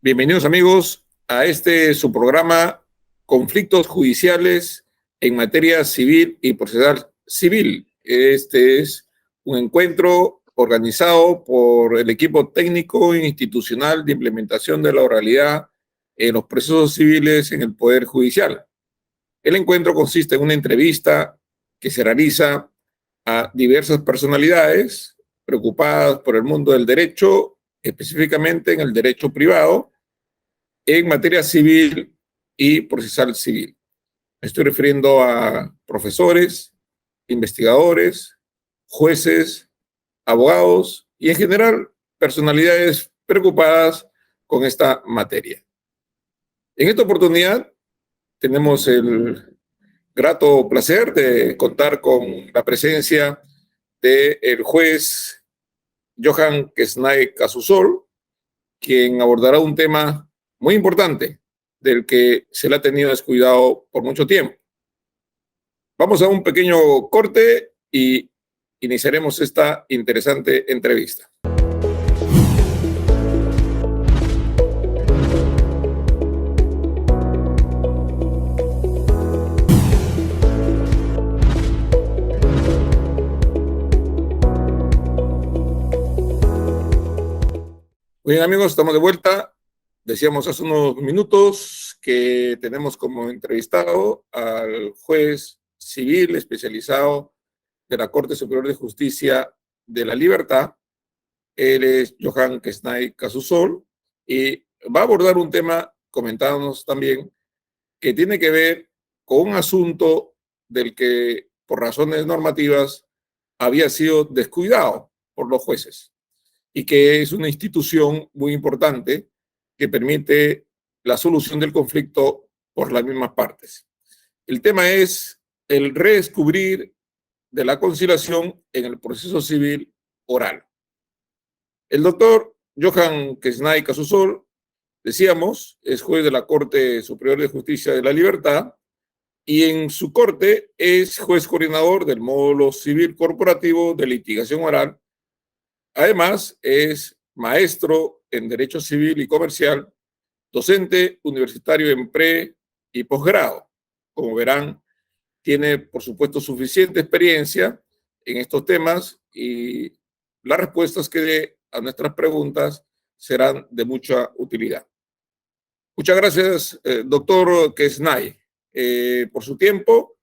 Bienvenidos amigos a su programa Conflictos Judiciales en Materia Civil y Procesal Civil. Este es un encuentro organizado por el equipo técnico e institucional de implementación de la oralidad en los procesos civiles en el Poder Judicial. El encuentro consiste en una entrevista que se realiza a diversas personalidades preocupadas por el mundo del derecho, específicamente en el derecho privado, en materia civil y procesal civil. Me estoy refiriendo a profesores, investigadores, jueces, abogados y en general personalidades preocupadas con esta materia. En esta oportunidad tenemos el grato placer de contar con la presencia del juez Johan Kesnay Casusol, quien abordará un tema muy importante del que se le ha tenido descuidado por mucho tiempo. Vamos a un pequeño corte y iniciaremos esta interesante entrevista. Muy bien amigos, estamos de vuelta. Decíamos hace unos minutos que tenemos como entrevistado al juez civil especializado de la Corte Superior de Justicia de la Libertad. Él es Johan Kesnay Casusol y va a abordar un tema, comentándonos también, que tiene que ver con un asunto del que por razones normativas había sido descuidado por los jueces y que es una institución muy importante que permite la solución del conflicto por las mismas partes. El tema es el redescubrir de la conciliación en el proceso civil oral. El doctor Johan Kesnay Casusol, decíamos, es juez de la Corte Superior de Justicia de la Libertad y en su corte es juez coordinador del módulo civil corporativo de litigación oral. Además, es maestro en Derecho Civil y Comercial, docente universitario en pre y posgrado. Como verán, tiene, por supuesto, suficiente experiencia en estos temas y las respuestas que dé a nuestras preguntas serán de mucha utilidad. Muchas gracias, doctor Kesnay, por su tiempo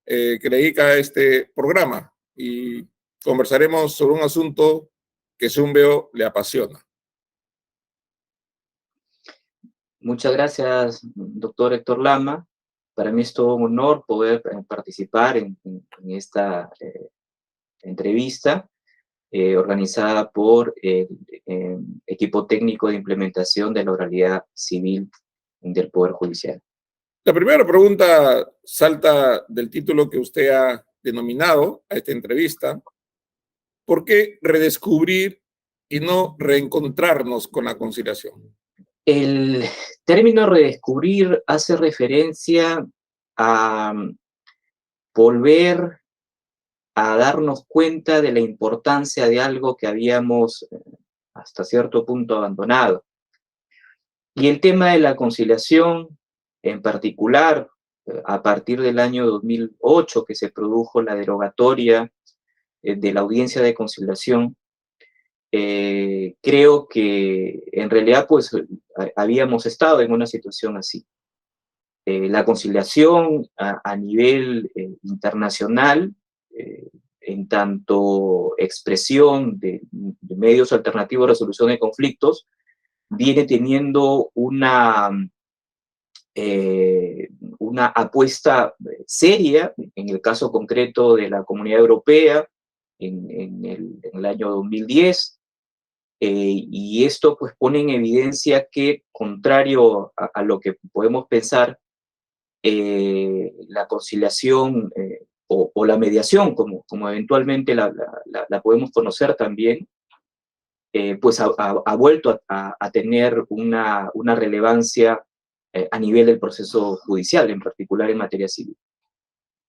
que le dedica a este programa y conversaremos sobre un asunto que según veo le apasiona. Muchas gracias, doctor Héctor Lama. Para mí es todo un honor poder participar en esta entrevista organizada por el equipo técnico de implementación de la oralidad civil del Poder Judicial. La primera pregunta salta del título que usted ha denominado a esta entrevista. ¿Por qué redescubrir y no reencontrarnos con la conciliación? El término redescubrir hace referencia a volver a darnos cuenta de la importancia de algo que habíamos hasta cierto punto abandonado. Y el tema de la conciliación, en particular, a partir del año 2008, que se produjo la derogatoria de la audiencia de conciliación, creo que en realidad pues habíamos estado en una situación así. La conciliación a nivel internacional, en tanto expresión de medios alternativos de resolución de conflictos, viene teniendo una apuesta seria, en el caso concreto de la Comunidad Europea, en el año 2010, y esto pues pone en evidencia que, contrario a lo que podemos pensar, la conciliación o la mediación, como eventualmente la podemos conocer también, pues ha vuelto a tener una relevancia a nivel del proceso judicial, en particular en materia civil.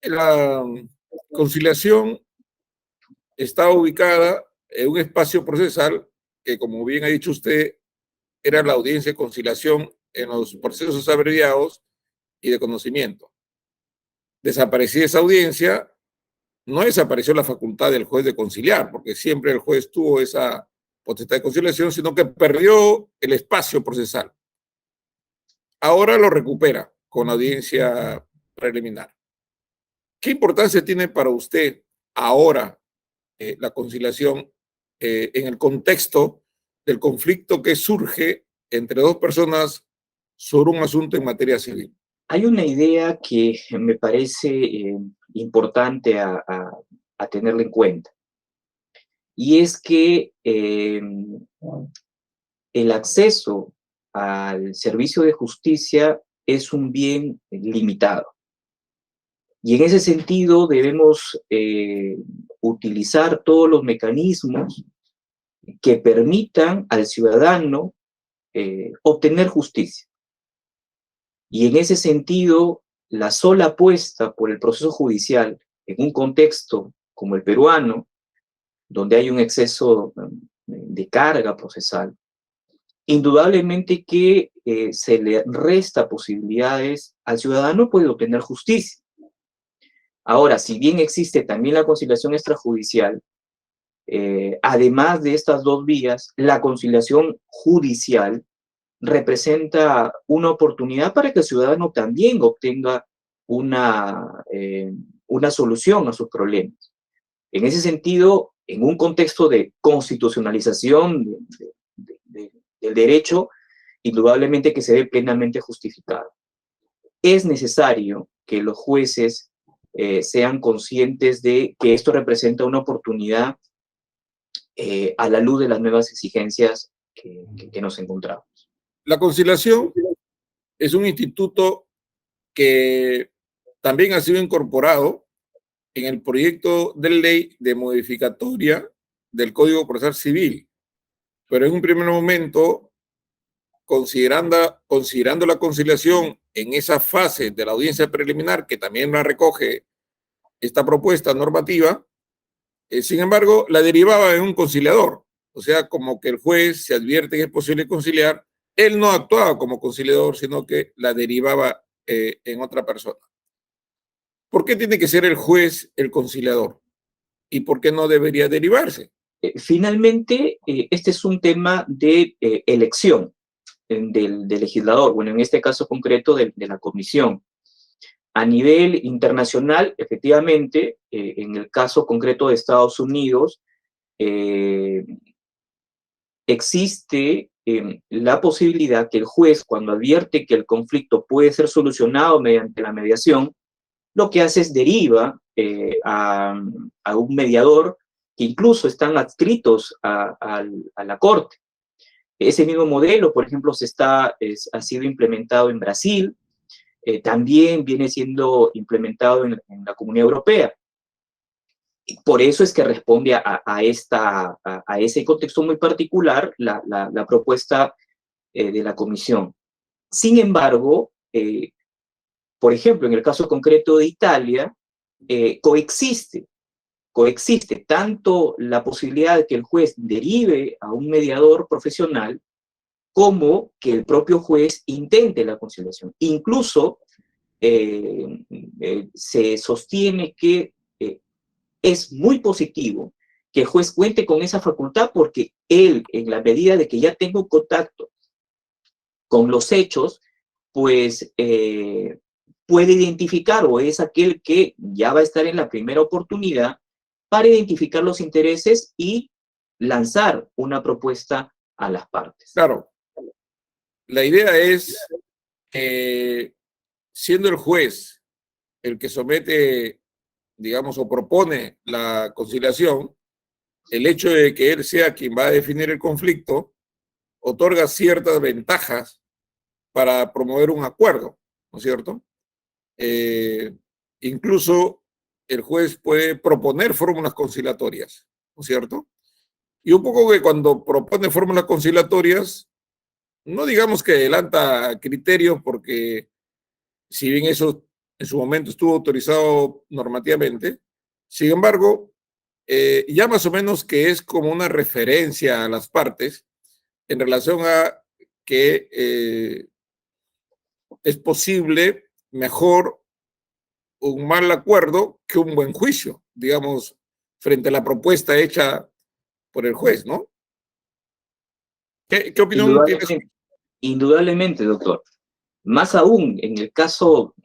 La conciliación está ubicada en un espacio procesal que, como bien ha dicho usted, era la audiencia de conciliación en los procesos abreviados y de conocimiento. Desaparecía esa audiencia, no desapareció la facultad del juez de conciliar, porque siempre el juez tuvo esa potestad de conciliación, sino que perdió el espacio procesal. Ahora lo recupera con la audiencia preliminar. ¿Qué importancia tiene para usted ahora la conciliación en el contexto del conflicto que surge entre dos personas sobre un asunto en materia civil? Hay una idea que me parece importante a tenerla en cuenta, y es que el acceso al servicio de justicia es un bien limitado. Y en ese sentido debemos utilizar todos los mecanismos que permitan al ciudadano obtener justicia. Y en ese sentido, la sola apuesta por el proceso judicial en un contexto como el peruano, donde hay un exceso de carga procesal, indudablemente que se le resta posibilidades al ciudadano puede obtener justicia. Ahora, si bien existe también la conciliación extrajudicial, además de estas dos vías, la conciliación judicial representa una oportunidad para que el ciudadano también obtenga una solución a sus problemas. En ese sentido, en un contexto de constitucionalización del derecho, indudablemente que se ve plenamente justificado. Es necesario que los jueces sean conscientes de que esto representa una oportunidad a la luz de las nuevas exigencias que nos encontramos. La conciliación es un instituto que también ha sido incorporado en el proyecto de ley de modificatoria del Código Procesal Civil, pero en un primer momento, considerando la conciliación en esa fase de la audiencia preliminar, que también la recoge esta propuesta normativa, sin embargo, la derivaba en un conciliador, o sea, como que el juez se advierte que es posible conciliar, él no actuaba como conciliador, sino que la derivaba en otra persona. ¿Por qué tiene que ser el juez el conciliador? ¿Y por qué no debería derivarse? Finalmente, este es un tema de elección del legislador, bueno, en este caso concreto de la comisión. A nivel internacional, efectivamente, en el caso concreto de Estados Unidos, existe la posibilidad que el juez, cuando advierte que el conflicto puede ser solucionado mediante la mediación, lo que hace es deriva a un mediador que incluso están adscritos a la corte. Ese mismo modelo, por ejemplo, ha sido implementado en Brasil, también viene siendo implementado en la Comunidad Europea. Por eso es que responde a ese contexto muy particular la propuesta de la Comisión. Sin embargo, por ejemplo, en el caso concreto de Italia, coexiste tanto la posibilidad de que el juez derive a un mediador profesional como que el propio juez intente la conciliación. Incluso se sostiene que es muy positivo que el juez cuente con esa facultad porque él, en la medida de que ya tenga un contacto con los hechos, pues puede identificar o es aquel que ya va a estar en la primera oportunidad para identificar los intereses y lanzar una propuesta a las partes. Claro, la idea es que siendo el juez el que somete, digamos, o propone la conciliación, el hecho de que él sea quien va a definir el conflicto otorga ciertas ventajas para promover un acuerdo, ¿no es cierto? Incluso el juez puede proponer fórmulas conciliatorias, ¿no es cierto? Y un poco que cuando propone fórmulas conciliatorias, no digamos que adelanta criterios, porque si bien eso en su momento estuvo autorizado normativamente, sin embargo, ya más o menos que es como una referencia a las partes en relación a que es posible mejor un mal acuerdo que un buen juicio, digamos, frente a la propuesta hecha por el juez, ¿no? ¿Qué opinión tienes? Indudablemente, indudablemente, doctor. Más aún en el caso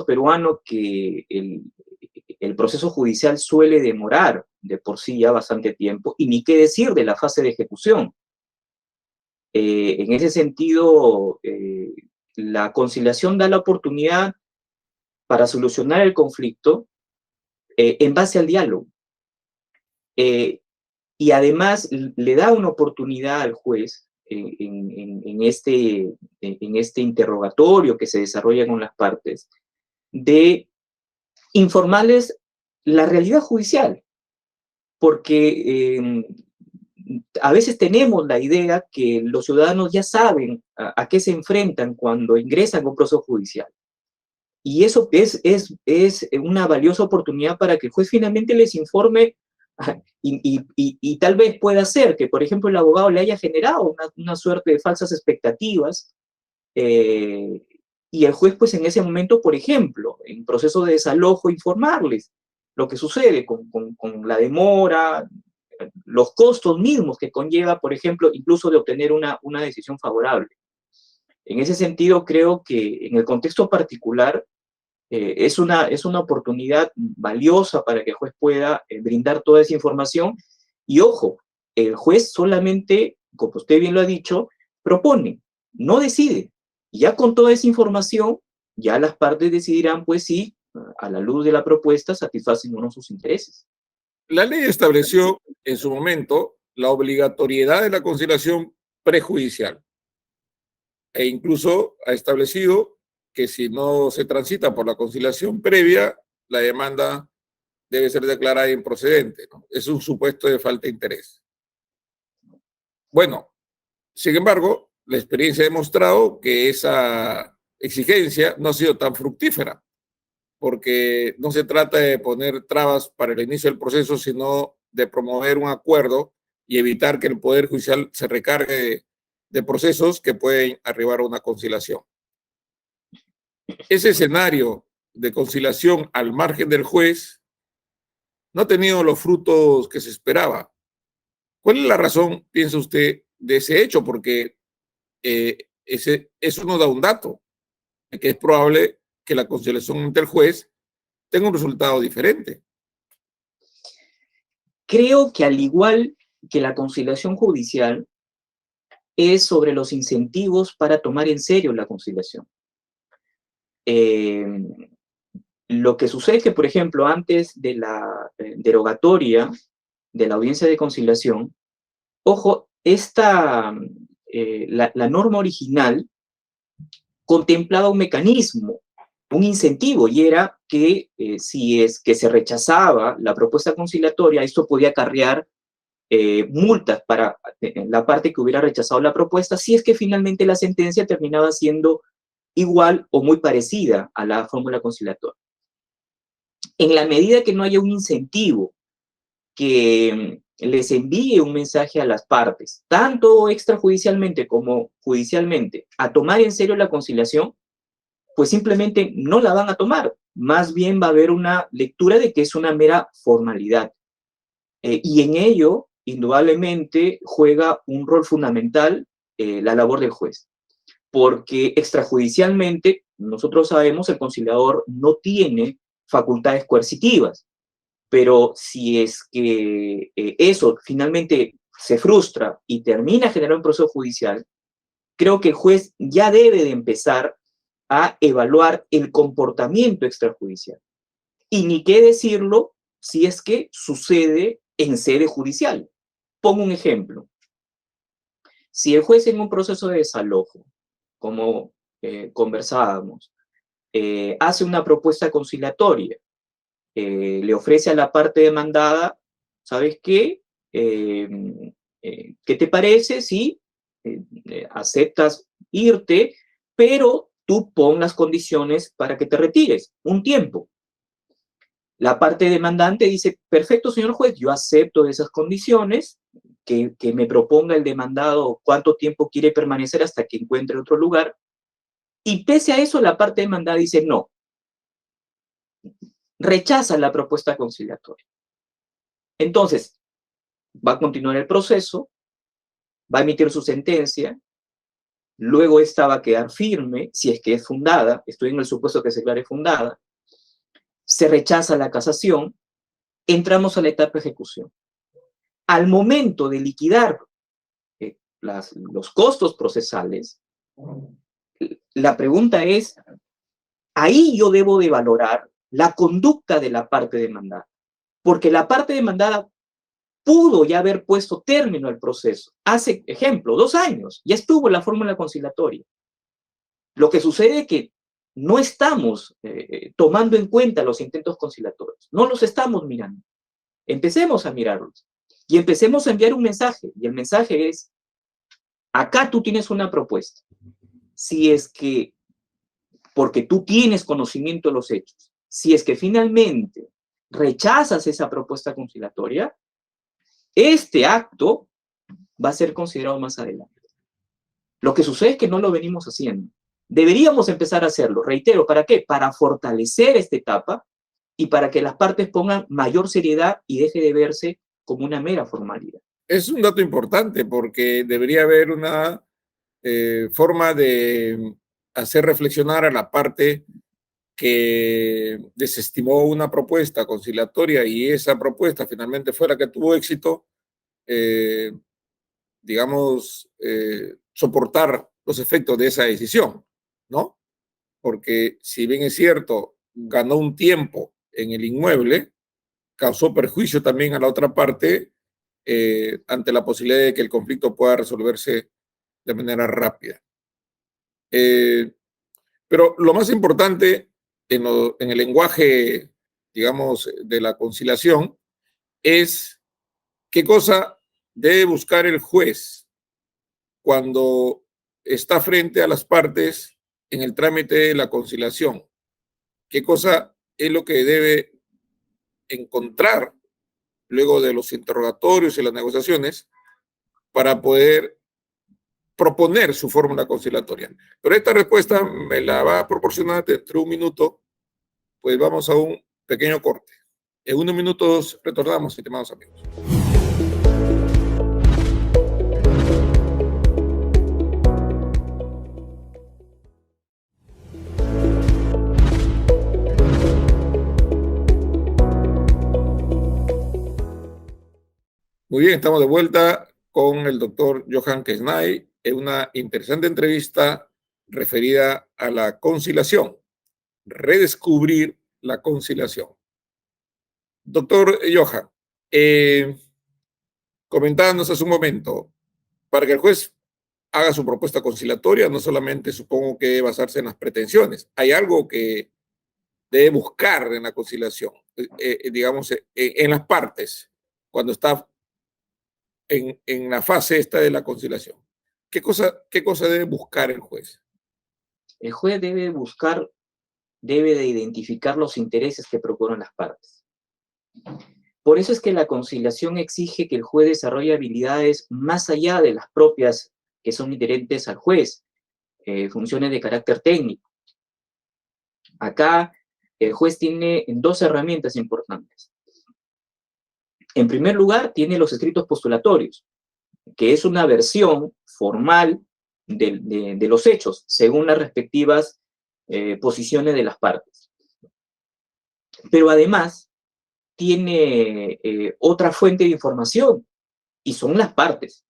peruano, que el proceso judicial suele demorar de por sí ya bastante tiempo, y ni qué decir de la fase de ejecución. En ese sentido, la conciliación da la oportunidad para solucionar el conflicto en base al diálogo. Y además le da una oportunidad al juez en este interrogatorio que se desarrolla con las partes de informarles la realidad judicial, porque a veces tenemos la idea que los ciudadanos ya saben a qué se enfrentan cuando ingresan a un proceso judicial. Y eso es una valiosa oportunidad para que el juez finalmente les informe y tal vez pueda ser que, por ejemplo, el abogado le haya generado una suerte de falsas expectativas y el juez, pues en ese momento, por ejemplo, en proceso de desalojo, informarles lo que sucede con la demora, los costos mismos que conlleva, por ejemplo, incluso de obtener una decisión favorable. En ese sentido, creo que en el contexto particular es una oportunidad valiosa para que el juez pueda brindar toda esa información. Y ojo, el juez solamente, como usted bien lo ha dicho, propone, no decide. Y ya con toda esa información, ya las partes decidirán, pues sí, a la luz de la propuesta, satisfacen o no sus intereses. La ley estableció en su momento la obligatoriedad de la conciliación prejudicial e incluso ha establecido que si no se transita por la conciliación previa, la demanda debe ser declarada improcedente, ¿no? Es un supuesto de falta de interés. Bueno, sin embargo, la experiencia ha demostrado que esa exigencia no ha sido tan fructífera, porque no se trata de poner trabas para el inicio del proceso, sino de promover un acuerdo y evitar que el Poder Judicial se recargue de procesos que pueden arribar a una conciliación. Ese escenario de conciliación al margen del juez no ha tenido los frutos que se esperaba. ¿Cuál es la razón, piensa usted, de ese hecho? Porque eso nos da un dato, de que es probable que la conciliación ante el juez tenga un resultado diferente. Creo que al igual que la conciliación judicial, es sobre los incentivos para tomar en serio la conciliación. Lo que sucede es que, por ejemplo, antes de la derogatoria de la audiencia de conciliación, ojo, la norma original contemplaba un mecanismo, un incentivo, y era que si es que se rechazaba la propuesta conciliatoria, esto podía acarrear multas para la parte que hubiera rechazado la propuesta, si es que finalmente la sentencia terminaba siendo igual o muy parecida a la fórmula conciliatoria. En la medida que no haya un incentivo que les envíe un mensaje a las partes, tanto extrajudicialmente como judicialmente, a tomar en serio la conciliación, pues simplemente no la van a tomar. Más bien va a haber una lectura de que es una mera formalidad. Y en ello, indudablemente, juega un rol fundamental la labor del juez. Porque extrajudicialmente, nosotros sabemos, el conciliador no tiene facultades coercitivas. Pero si es que eso finalmente se frustra y termina generando un proceso judicial, creo que el juez ya debe de empezar a evaluar el comportamiento extrajudicial. Y ni qué decirlo si es que sucede en sede judicial. Pongo un ejemplo. Si el juez en un proceso de desalojo, como conversábamos, hace una propuesta conciliatoria, le ofrece a la parte demandada, ¿sabes qué? ¿Qué te parece si aceptas irte, pero tú pon las condiciones para que te retires un tiempo? La parte demandante dice, perfecto, señor juez, yo acepto esas condiciones, que me proponga el demandado cuánto tiempo quiere permanecer hasta que encuentre otro lugar, y pese a eso la parte demandada dice no, rechaza la propuesta conciliatoria. Entonces, va a continuar el proceso, va a emitir su sentencia, luego esta va a quedar firme, si es que es fundada, estoy en el supuesto que se declare fundada, se rechaza la casación, entramos a la etapa de ejecución. Al momento de liquidar los costos procesales, la pregunta es, ahí yo debo de valorar la conducta de la parte demandada, porque la parte demandada pudo ya haber puesto término al proceso. Hace, ejemplo, 2 años, ya estuvo la fórmula conciliatoria. Lo que sucede es que no estamos tomando en cuenta los intentos conciliatorios, no los estamos mirando. Empecemos a mirarlos y empecemos a enviar un mensaje, y el mensaje es, acá tú tienes una propuesta. Si es que, porque tú tienes conocimiento de los hechos, si es que finalmente rechazas esa propuesta conciliatoria, este acto va a ser considerado más adelante. Lo que sucede es que no lo venimos haciendo. Deberíamos empezar a hacerlo. Reitero, ¿para qué? Para fortalecer esta etapa y para que las partes pongan mayor seriedad y deje de verse como una mera formalidad. Es un dato importante porque debería haber una forma de hacer reflexionar a la parte que desestimó una propuesta conciliatoria y esa propuesta finalmente fue la que tuvo éxito, digamos, soportar los efectos de esa decisión, ¿no? Porque si bien es cierto, ganó un tiempo en el inmueble, causó perjuicio también a la otra parte ante la posibilidad de que el conflicto pueda resolverse de manera rápida. Pero lo más importante en el lenguaje, digamos, de la conciliación es qué cosa debe buscar el juez cuando está frente a las partes en el trámite de la conciliación. ¿Qué cosa es lo que debe encontrar luego de los interrogatorios y las negociaciones para poder proponer su fórmula conciliatoria? Pero esta respuesta me la va a proporcionar dentro de un minuto, pues vamos a un pequeño corte. En unos minutos retornamos, estimados amigos. Muy bien, estamos de vuelta con el doctor Johan Kesnay en una interesante entrevista referida a la conciliación, redescubrir la conciliación. Doctor Johan, comentándonos hace un momento, para que el juez haga su propuesta conciliatoria, no solamente supongo que debe basarse en las pretensiones, hay algo que debe buscar en la conciliación, digamos, en las partes, cuando está en la fase esta de la conciliación. ¿Qué cosa debe buscar el juez? El juez debe de identificar los intereses que procuran las partes. Por eso es que la conciliación exige que el juez desarrolle habilidades más allá de las propias que son inherentes al juez, funciones de carácter técnico. Acá el juez tiene 2 herramientas importantes. En primer lugar, tiene los escritos postulatorios, que es una versión formal de los hechos, según las respectivas posiciones de las partes. Pero además, tiene otra fuente de información, y son las partes.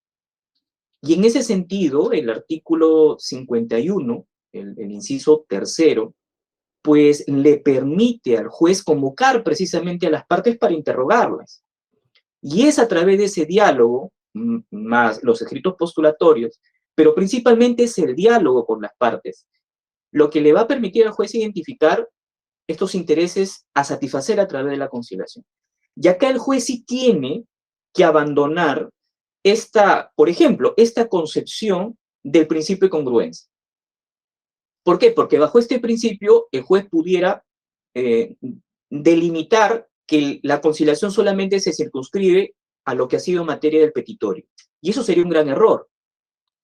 Y en ese sentido, el artículo 51, el inciso 3, pues le permite al juez convocar precisamente a las partes para interrogarlas. Y es a través de ese diálogo, más los escritos postulatorios, pero principalmente es el diálogo con las partes, lo que le va a permitir al juez identificar estos intereses a satisfacer a través de la conciliación. Y acá el juez sí tiene que abandonar por ejemplo, esta concepción del principio de congruencia. ¿Por qué? Porque bajo este principio el juez pudiera delimitar que la conciliación solamente se circunscribe a lo que ha sido materia del petitorio. Y eso sería un gran error,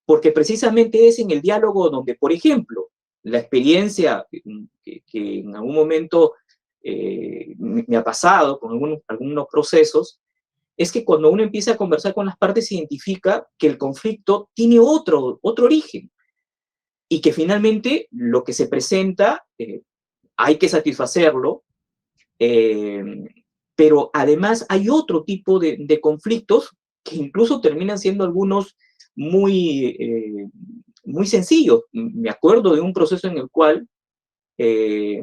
porque precisamente es en el diálogo donde, por ejemplo, la experiencia que en algún momento me ha pasado con algunos procesos, es que cuando uno empieza a conversar con las partes, se identifica que el conflicto tiene otro origen y que finalmente lo que se presenta hay que satisfacerlo, eh, pero además hay otro tipo de conflictos que incluso terminan siendo algunos muy sencillos. Me acuerdo de un proceso en el cual, eh,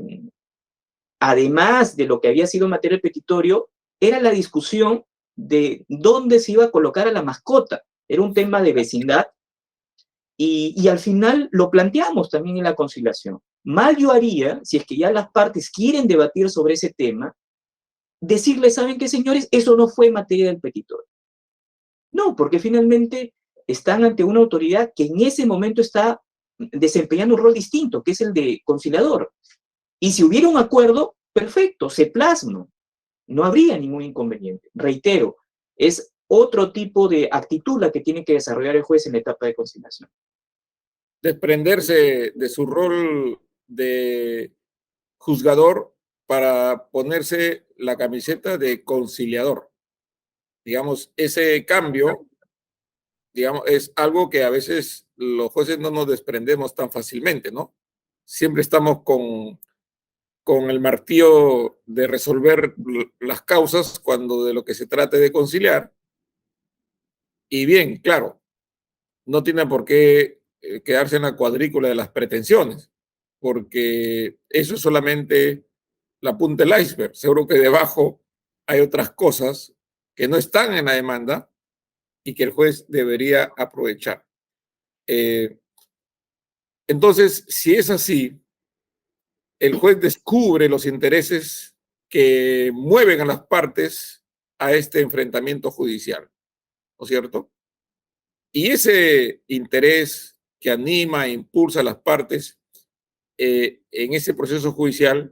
además de lo que había sido materia del petitorio, era la discusión de dónde se iba a colocar a la mascota. Era un tema de vecindad y al final lo planteamos también en la conciliación. Mal yo haría, si es que ya las partes quieren debatir sobre ese tema, decirles, ¿saben qué, señores? Eso no fue materia del petitorio. No, porque finalmente están ante una autoridad que en ese momento está desempeñando un rol distinto, que es el de conciliador. Y si hubiera un acuerdo, perfecto, se plasma, no habría ningún inconveniente. Reitero, es otro tipo de actitud la que tiene que desarrollar el juez en la etapa de conciliación. Desprenderse de su rol de juzgador para ponerse la camiseta de conciliador. Digamos, ese cambio, digamos, es algo que a veces los jueces no nos desprendemos tan fácilmente, ¿no? Siempre estamos con el martillo de resolver las causas cuando de lo que se trate de conciliar. Y bien, claro, no tiene por qué quedarse en la cuadrícula de las pretensiones, porque eso es solamente la punta del iceberg. Seguro que debajo hay otras cosas que no están en la demanda y que el juez debería aprovechar. Entonces, si es así, el juez descubre los intereses que mueven a las partes a este enfrentamiento judicial, ¿no es cierto? Y ese interés que anima e impulsa a las partes en ese proceso judicial,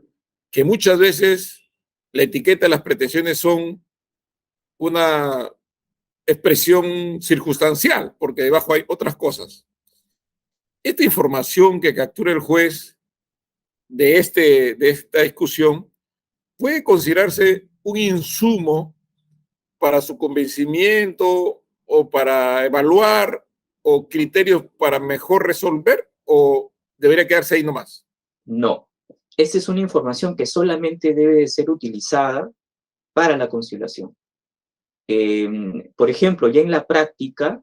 que muchas veces la etiqueta de las pretensiones son una expresión circunstancial, porque debajo hay otras cosas. Esta información que captura el juez de esta discusión puede considerarse un insumo para su convencimiento o para evaluar o criterios para mejor resolver o debería quedarse ahí nomás. No, esta es una información que solamente debe de ser utilizada para la conciliación. Por ejemplo, ya en la práctica,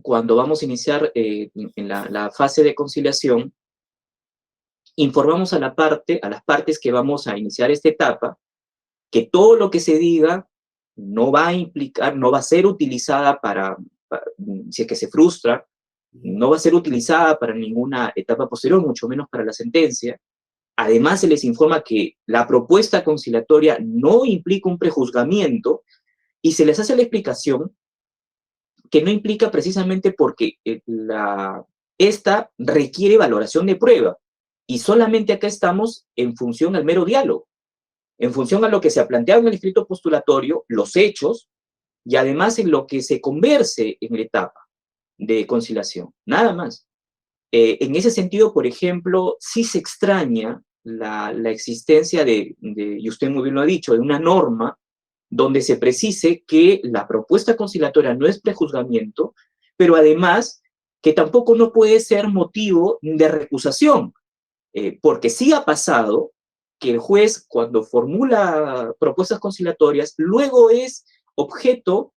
cuando vamos a iniciar en la fase de conciliación, informamos a las partes que vamos a iniciar esta etapa, que todo lo que se diga no va a implicar, no va a ser utilizada si es que se frustra, no va a ser utilizada para ninguna etapa posterior, mucho menos para la sentencia. Además, se les informa que la propuesta conciliatoria no implica un prejuzgamiento y se les hace la explicación que no implica precisamente porque esta requiere valoración de prueba y solamente acá estamos en función al mero diálogo, en función a lo que se ha planteado en el escrito postulatorio, los hechos y además en lo que se converse en la etapa de conciliación, nada más. En ese sentido, por ejemplo, sí se extraña la existencia y usted muy bien lo ha dicho, de una norma donde se precise que la propuesta conciliatoria no es prejuzgamiento, pero además que tampoco no puede ser motivo de recusación, porque sí ha pasado que el juez, cuando formula propuestas conciliatorias, luego es objeto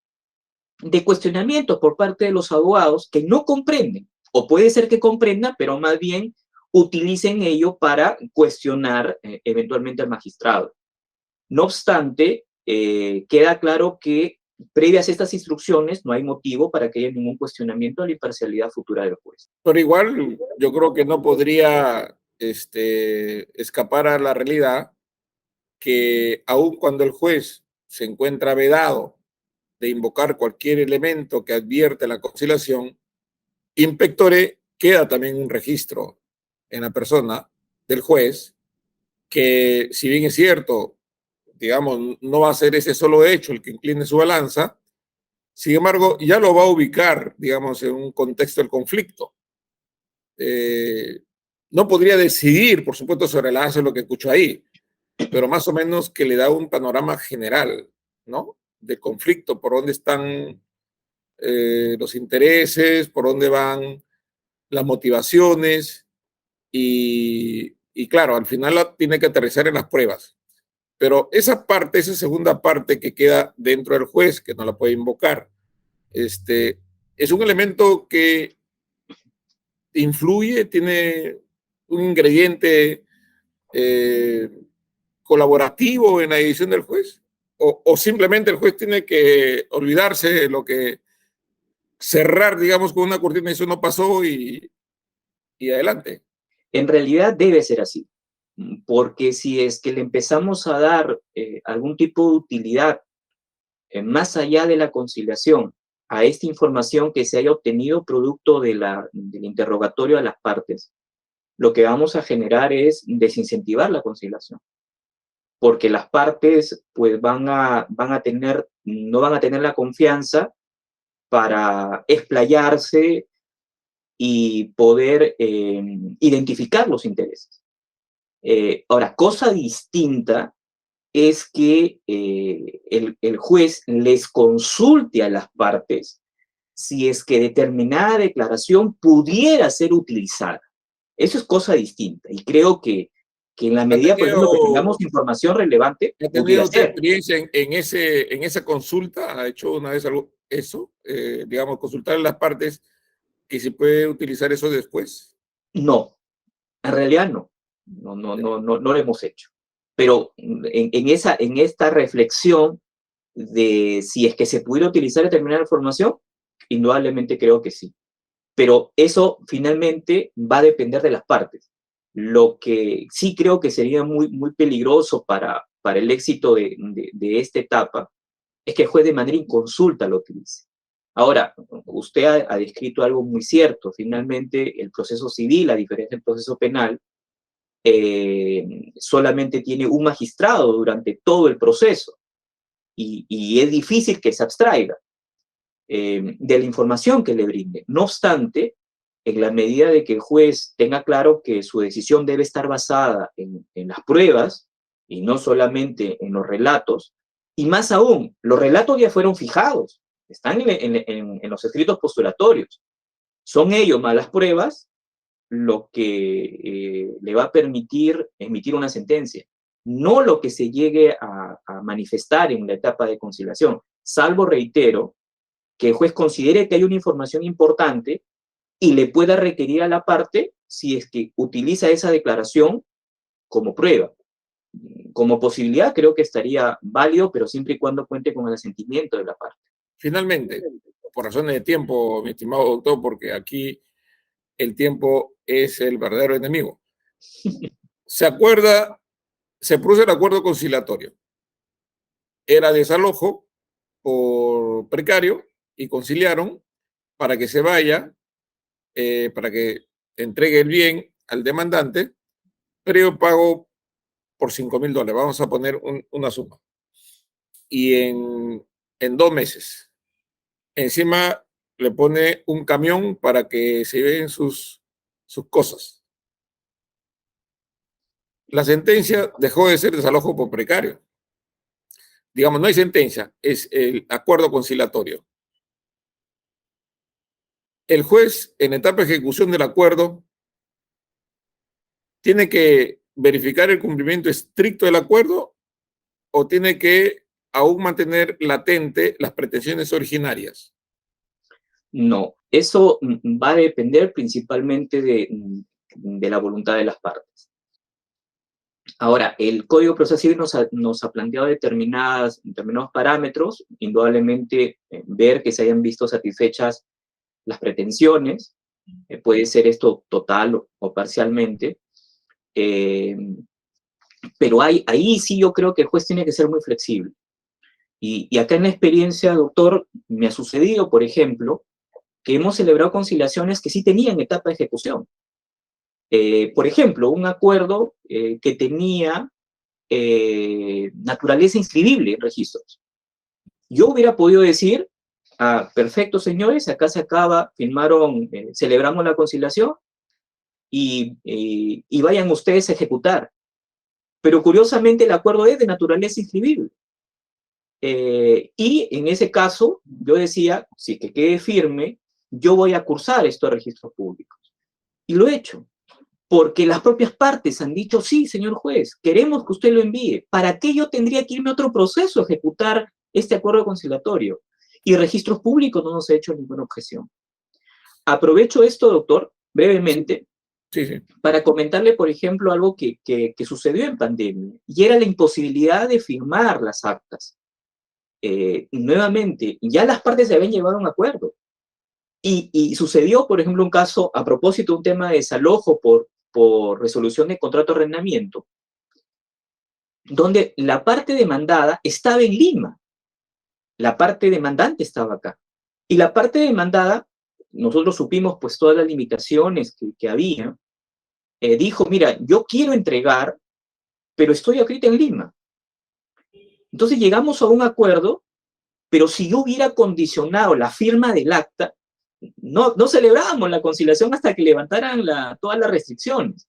de cuestionamiento por parte de los abogados que no comprenden, o puede ser que comprendan, pero más bien utilicen ello para cuestionar eventualmente al magistrado. No obstante, queda claro que previas a estas instrucciones no hay motivo para que haya ningún cuestionamiento a la imparcialidad futura del juez. Pero igual yo creo que no podría escapar a la realidad que aun cuando el juez se encuentra vedado de invocar cualquier elemento que advierte la conciliación, in pectore queda también un registro en la persona del juez que, si bien es cierto, digamos, no va a ser ese solo hecho el que incline su balanza. Sin embargo, ya lo va a ubicar, digamos, en un contexto del conflicto. No podría decidir, por supuesto, sobre la base de lo que escucho ahí, pero más o menos que le da un panorama general, ¿no? Del conflicto, por dónde están los intereses, por dónde van las motivaciones y claro, al final tiene que aterrizar en las pruebas. Pero esa parte, esa segunda parte que queda dentro del juez, que no la puede invocar, es un elemento que influye, tiene un ingrediente eh, colaborativo en la decisión del juez, o simplemente el juez tiene que olvidarse de lo que cerrar, digamos, con una cortina y eso no pasó y adelante. En realidad debe ser así, porque si es que le empezamos a dar algún tipo de utilidad más allá de la conciliación a esta información que se haya obtenido producto del interrogatorio a las partes, lo que vamos a generar es desincentivar la conciliación, porque las partes pues no van a tener la confianza para explayarse y poder identificar los intereses. Ahora, cosa distinta es que el juez les consulte a las partes si es que determinada declaración pudiera ser utilizada. Eso es cosa distinta y creo que en la medida, por ejemplo, que tengamos información relevante, ¿Ha pudiera tenido usted ser. experiencia en esa consulta? ¿Ha hecho una vez algo eso? Digamos, consultar a las partes que se puede utilizar eso después. No, en realidad no. No lo hemos hecho. Pero en esta reflexión de si es que se pudiera utilizar determinada información, indudablemente creo que sí. Pero eso finalmente va a depender de las partes. Lo que sí creo que sería muy, muy peligroso para el éxito de esta etapa es que el juez de manera inconsulta lo utilice. Ahora, usted ha descrito algo muy cierto. Finalmente, el proceso civil, a diferencia del proceso penal, solamente tiene un magistrado durante todo el proceso y es difícil que se abstraiga de la información que le brinde. No obstante, en la medida de que el juez tenga claro que su decisión debe estar basada en las pruebas y no solamente en los relatos, y más aún, los relatos ya fueron fijados, están en los escritos postulatorios. Son ellos más las pruebas lo que le va a permitir emitir una sentencia, no lo que se llegue a manifestar en la etapa de conciliación, salvo, reitero, que el juez considere que hay una información importante y le pueda requerir a la parte si es que utiliza esa declaración como prueba. Como posibilidad creo que estaría válido, pero siempre y cuando cuente con el asentimiento de la parte. Finalmente, por razones de tiempo, mi estimado doctor, porque aquí el tiempo es el verdadero enemigo. Se produce el acuerdo conciliatorio. Era desalojo por precario y conciliaron para que se vaya, para que entregue el bien al demandante, pero yo pago por $5,000. Vamos a poner una suma. Y en 2 meses. Encima le pone un camión para que se lleven sus cosas. La sentencia dejó de ser desalojo por precario. Digamos, no hay sentencia, es el acuerdo conciliatorio. El juez, en etapa de ejecución del acuerdo, tiene que verificar el cumplimiento estricto del acuerdo o tiene que aún mantener latente las pretensiones originarias. No, eso va a depender principalmente de la voluntad de las partes. Ahora, el Código Procesal Civil nos ha planteado determinados parámetros, indudablemente ver que se hayan visto satisfechas las pretensiones, puede ser esto total o parcialmente, pero ahí sí yo creo que el juez tiene que ser muy flexible. Y acá en la experiencia, doctor, me ha sucedido, por ejemplo, que hemos celebrado conciliaciones que sí tenían etapa de ejecución. Por ejemplo, un acuerdo que tenía naturaleza inscribible en registros. Yo hubiera podido decir, perfecto, señores, acá se acaba, firmaron, celebramos la conciliación y vayan ustedes a ejecutar. Pero curiosamente el acuerdo es de naturaleza inscribible. Y en ese caso, yo decía, si que quede firme, yo voy a cursar estos registros públicos. Y lo he hecho, porque las propias partes han dicho, sí, señor juez, queremos que usted lo envíe. ¿Para qué yo tendría que irme a otro proceso a ejecutar este acuerdo conciliatorio? Y registros públicos no nos ha hecho ninguna objeción. Aprovecho esto, doctor, brevemente, Sí. para comentarle, por ejemplo, algo que sucedió en pandemia, y era la imposibilidad de firmar las actas. Nuevamente, ya las partes se habían llevado a un acuerdo. Y sucedió, por ejemplo, un caso, a propósito de un tema de desalojo por resolución de contrato de arrendamiento, donde la parte demandada estaba en Lima, la parte demandante estaba acá. Y la parte demandada, nosotros supimos pues todas las limitaciones que había, dijo, mira, yo quiero entregar, pero estoy ahorita en Lima. Entonces llegamos a un acuerdo, pero si yo hubiera condicionado la firma del acta, no celebrábamos la conciliación hasta que levantaran todas las restricciones.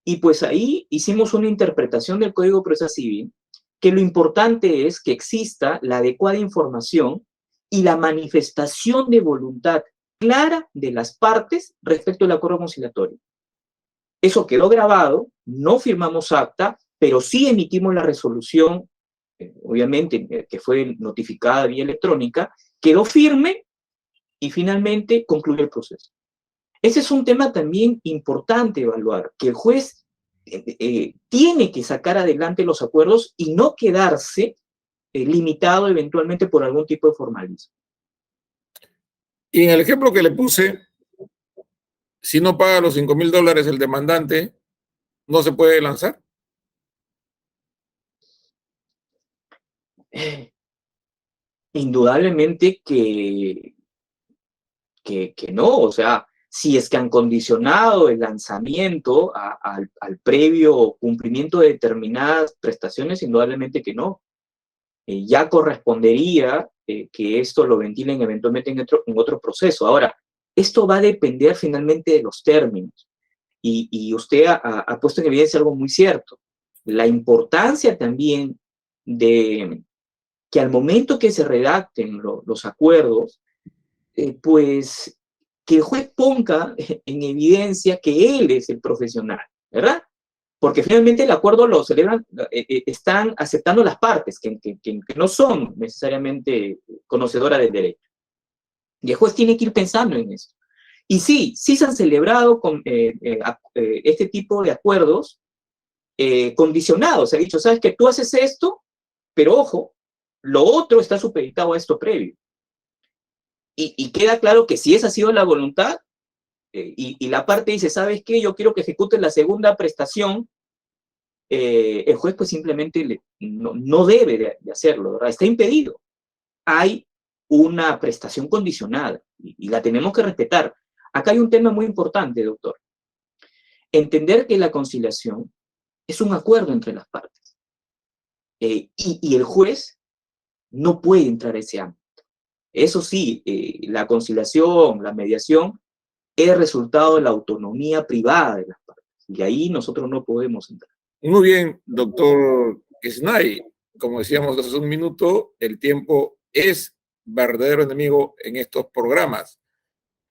Y pues ahí hicimos una interpretación del Código Procesal Civil, que lo importante es que exista la adecuada información y la manifestación de voluntad clara de las partes respecto al acuerdo conciliatorio. Eso quedó grabado, no firmamos acta, pero sí emitimos la resolución, obviamente, que fue notificada vía electrónica, quedó firme y finalmente concluyó el proceso. Ese es un tema también importante evaluar, que el juez tiene que sacar adelante los acuerdos y no quedarse limitado eventualmente por algún tipo de formalismo. Y en el ejemplo que le puse, si no paga los $5,000 el demandante, ¿no se puede lanzar? Indudablemente que no, o sea, si es que han condicionado el lanzamiento al previo cumplimiento de determinadas prestaciones, indudablemente que no. Ya correspondería que esto lo ventilen eventualmente en otro proceso. Ahora, esto va a depender finalmente de los términos. Y usted ha puesto en evidencia algo muy cierto. La importancia también de que al momento que se redacten los acuerdos, pues que el juez ponga en evidencia que él es el profesional, ¿verdad? Porque finalmente el acuerdo lo celebran, están aceptando las partes, que no son necesariamente conocedoras del derecho. Y el juez tiene que ir pensando en eso. Y sí se han celebrado este tipo de acuerdos condicionados. Se ha dicho, sabes que tú haces esto, pero ojo, lo otro está supeditado a esto previo. Y queda claro que si esa ha sido la voluntad, y la parte dice, ¿sabes qué? Yo quiero que ejecutes la segunda prestación, el juez pues simplemente no debe de hacerlo, ¿verdad? Está impedido. Hay una prestación condicionada y la tenemos que respetar. Acá hay un tema muy importante, doctor. Entender que la conciliación es un acuerdo entre las partes. Y el juez no puede entrar a ese ámbito. Eso sí, la conciliación, la mediación, es resultado de la autonomía privada de las partes. Y ahí nosotros no podemos entrar. Muy bien, doctor Snay. Como decíamos hace un minuto, el tiempo es verdadero enemigo en estos programas.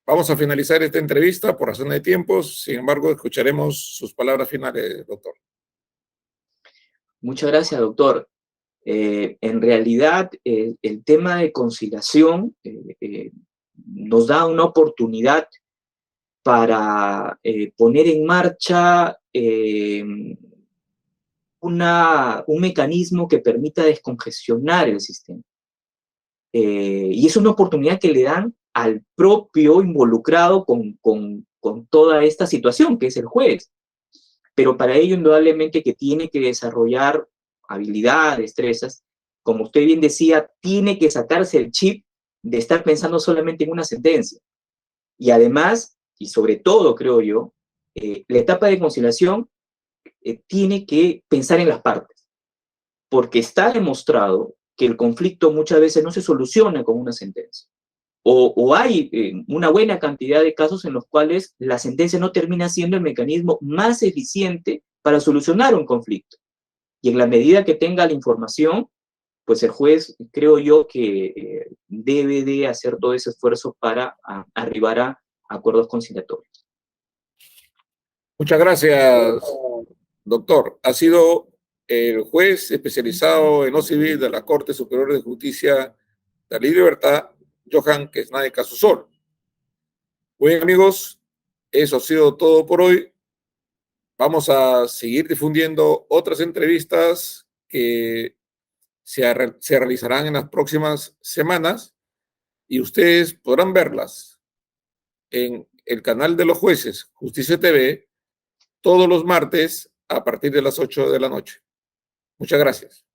Vamos a finalizar esta entrevista por razón de tiempos. Sin embargo, escucharemos sus palabras finales, doctor. Muchas gracias, doctor. En realidad, el tema de conciliación nos da una oportunidad para poner en marcha un mecanismo que permita descongestionar el sistema. Y es una oportunidad que le dan al propio involucrado con toda esta situación, que es el juez. Pero para ello, indudablemente, que tiene que desarrollar habilidades, destrezas. Como usted bien decía, tiene que sacarse el chip de estar pensando solamente en una sentencia. Y además, y sobre todo, creo yo, la etapa de conciliación tiene que pensar en las partes. porque está demostrado que el conflicto muchas veces no se soluciona con una sentencia. O hay una buena cantidad de casos en los cuales la sentencia no termina siendo el mecanismo más eficiente para solucionar un conflicto. Y en la medida que tenga la información, pues el juez, creo yo, que debe de hacer todo ese esfuerzo para arribar a acuerdos conciliatorios. Muchas gracias, doctor. Ha sido el juez especializado en lo civil de la Corte Superior de Justicia de la Libertad, Johan Quesnay Casusol. Bien, amigos, eso ha sido todo por hoy. Vamos a seguir difundiendo otras entrevistas que se realizarán en las próximas semanas y ustedes podrán verlas en el canal de los jueces, Justicia TV, todos los martes a partir de las 8 de la noche. Muchas gracias.